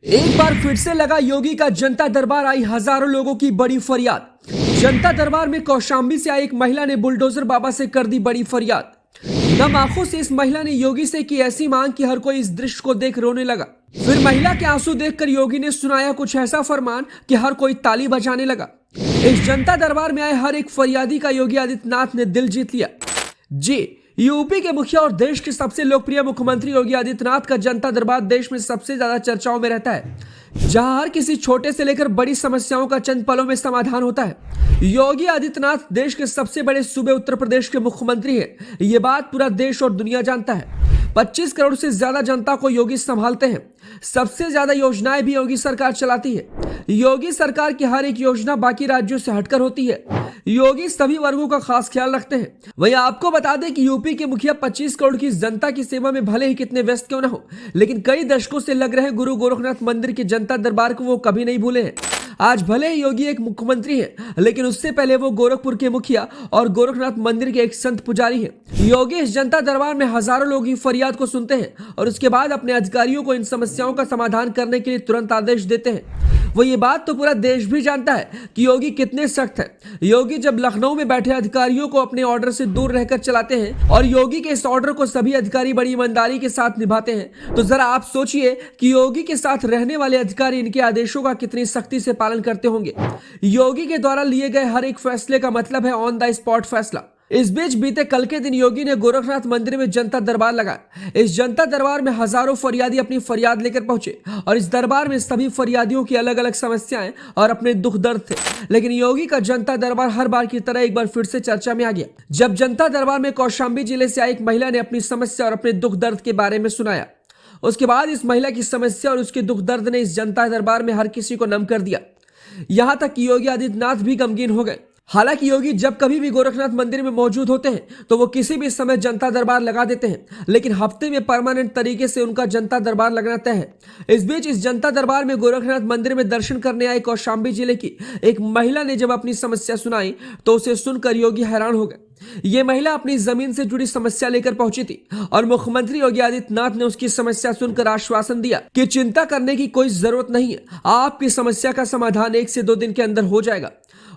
एक बार फिर से लगा योगी का जनता दरबार, आई हजारों लोगों की बड़ी फरियाद। जनता दरबार में कौशाम्बी से आई एक महिला ने बुलडोजर बाबा से कर दी बड़ी फरियाद। नम आंखों से इस महिला ने योगी से की ऐसी मांग कि हर कोई इस दृश्य को देख रोने लगा। फिर महिला के आंसू देखकर योगी ने सुनाया कुछ ऐसा फरमान कि हर कोई ताली बजाने लगा। इस जनता दरबार में आए हर एक फरियादी का योगी आदित्यनाथ ने दिल जीत लिया। जी, यूपी के मुखिया और देश के सबसे लोकप्रिय मुख्यमंत्री योगी आदित्यनाथ का जनता दरबार देश में सबसे ज्यादा चर्चाओं में रहता है, जहां हर किसी छोटे से लेकर बड़ी समस्याओं का चंद पलों में समाधान होता है। योगी आदित्यनाथ देश के सबसे बड़े सूबे उत्तर प्रदेश के मुख्यमंत्री हैं। ये बात पूरा देश और दुनिया जानता है। 25 करोड़ से ज्यादा जनता को योगी संभालते हैं। सबसे ज्यादा योजनाएं भी योगी सरकार चलाती है। योगी सरकार की हर एक योजना बाकी राज्यों से हटकर होती है। योगी सभी वर्गों का खास ख्याल रखते हैं। वहीं आपको बता दें कि यूपी के मुखिया 25 करोड़ की जनता की सेवा में भले ही कितने व्यस्त क्यों न हो, लेकिन कई दशकों से लग रहे गुरु गोरखनाथ मंदिर के जनता दरबार को वो कभी नहीं भूले हैं। आज भले ही योगी एक मुख्यमंत्री हैं, लेकिन उससे पहले वो गोरखपुर के मुखिया और गोरखनाथ मंदिर के एक संत पुजारी हैं। योगी इस जनता दरबार में हजारों लोगों की फरियाद को सुनते हैं और उसके बाद अपने अधिकारियों को इन समस्याओं का समाधान करने के लिए तुरंत आदेश देते हैं। वो ये बात तो पूरा देश भी जानता है कि योगी कितने सख्त हैं। योगी जब लखनऊ में बैठे अधिकारियों को अपने ऑर्डर से दूर रहकर चलाते हैं और योगी के इस ऑर्डर को सभी अधिकारी बड़ी ईमानदारी के साथ निभाते हैं, तो जरा आप सोचिए कि योगी के साथ रहने वाले अधिकारी इनके आदेशों का कितनी सख्ती से पालन करते होंगे। योगी के द्वारा लिए गए हर एक फैसले का मतलब है ऑन द स्पॉट फैसला। इस बीच बीते कल के दिन योगी ने गोरखनाथ मंदिर में जनता दरबार लगाया। इस जनता दरबार में हजारों फरियादी अपनी फरियाद लेकर पहुंचे और इस दरबार में सभी फरियादियों की अलग अलग समस्याएं और अपने दुख दर्द थे। लेकिन योगी का जनता दरबार हर बार की तरह एक बार फिर से चर्चा में आ गया, जब जनता दरबार में कौशाम्बी जिले से आई एक महिला ने अपनी समस्या और अपने दुख दर्द के बारे में सुनाया। उसके बाद इस महिला की समस्या और उसके दुख दर्द ने इस जनता दरबार में हर किसी को नम कर दिया। यहां तक कि योगी आदित्यनाथ भी गमगीन हो गए। हालांकि योगी जब कभी भी गोरखनाथ मंदिर में मौजूद होते हैं तो वो किसी भी समय जनता दरबार लगा देते हैं, लेकिन हफ्ते में परमानेंट तरीके से उनका जनता दरबार लगना तय है। इस बीच इस जनता दरबार में गोरखनाथ मंदिर में दर्शन करने आई कौशाम्बी जिले की एक महिला ने जब अपनी समस्या सुनाई तो उसे सुनकर योगी हैरान हो गए। ये महिला अपनी जमीन से जुड़ी समस्या लेकर पहुंची थी और मुख्यमंत्री योगी आदित्यनाथ ने उसकी समस्या सुनकर आश्वासन दिया कि चिंता करने की कोई जरूरत नहीं है, आपकी समस्या का समाधान 1 से 2 दिन के अंदर हो जाएगा।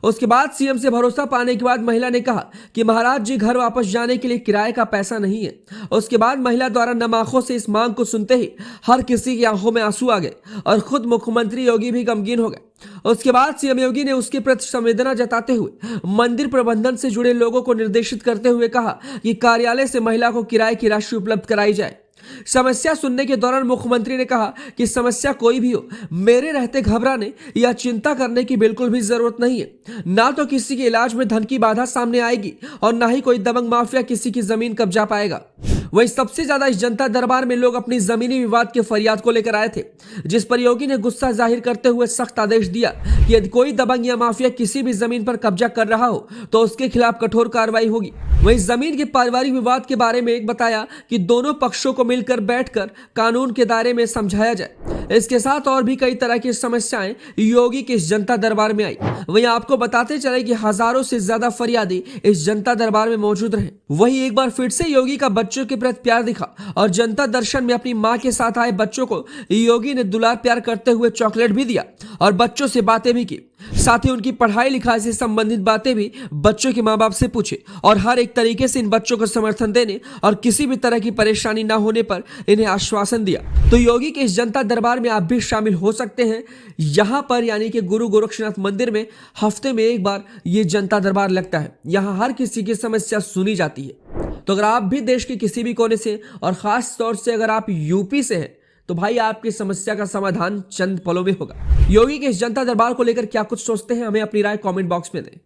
उसके बाद सीएम से भरोसा पाने के बाद महिला ने कहा कि महाराज जी, घर वापस जाने के लिए किराए का पैसा नहीं है। उसके बाद महिला द्वारा नम आंखों से इस मांग को सुनते ही हर किसी की आंखों में आंसू आ गए और खुद मुख्यमंत्री योगी भी गमगीन हो गए। उसके बाद सीएम योगी ने उसके प्रति संवेदना जताते हुए मंदिर प्रबंधन से जुड़े लोगों को निर्देशित करते हुए कहा कि कार्यालय से महिला को किराए की राशि उपलब्ध कराई जाए। समस्या सुनने के दौरान मुख्यमंत्री ने कहा कि समस्या कोई भी हो, मेरे रहते घबराने या चिंता करने की बिल्कुल भी जरूरत नहीं है। ना तो किसी के इलाज में धन की बाधा सामने आएगी और ना ही कोई दबंग माफिया किसी की जमीन कब्जा पाएगा। वहीं सबसे ज्यादा इस जनता दरबार में लोग अपनी जमीनी विवाद के फरियाद को लेकर आए थे, जिस पर योगी ने गुस्सा जाहिर करते हुए सख्त आदेश दिया कि यदि कोई दबंग या माफिया किसी भी जमीन पर कब्जा कर रहा हो तो उसके खिलाफ कठोर कार्रवाई होगी। वहीं जमीन के पारिवारिक विवाद के बारे में एक बताया कि दोनों पक्षों को मिलकर बैठकर कानून के दायरे में समझाया जाए। इसके साथ और भी कई तरह की समस्याएं योगी के इस जनता दरबार में आई। वहीं आपको बताते चले कि हजारों से ज्यादा फरियादी इस जनता दरबार में मौजूद रहे। वहीं एक बार फिर से योगी का बच्चों के प्रति प्यार दिखा और जनता दर्शन में अपनी मां के साथ आए बच्चों को योगी ने दुलार प्यार करते हुए चॉकलेट भी दिया और बच्चों से बातें भी की। साथ ही उनकी पढ़ाई लिखाई से संबंधित बातें भी बच्चों के मां बाप से पूछे और हर एक तरीके से इन बच्चों को समर्थन देने और किसी भी तरह की परेशानी ना होने पर इन्हें आश्वासन दिया। तो योगी के इस जनता दरबार में आप भी शामिल हो सकते हैं। यहां पर यानी कि गुरु गोरखनाथ मंदिर में हफ्ते में एक बार ये जनता दरबार लगता है। यहां हर किसी की समस्या सुनी जाती है। तो अगर आप भी देश के किसी भी कोने से और खास तौर से अगर आप यूपी से हैं तो भाई आपकी समस्या का समाधान चंद पलों में होगा। योगी के इस जनता दरबार को लेकर क्या कुछ सोचते हैं, हमें अपनी राय कमेंट बॉक्स में दें।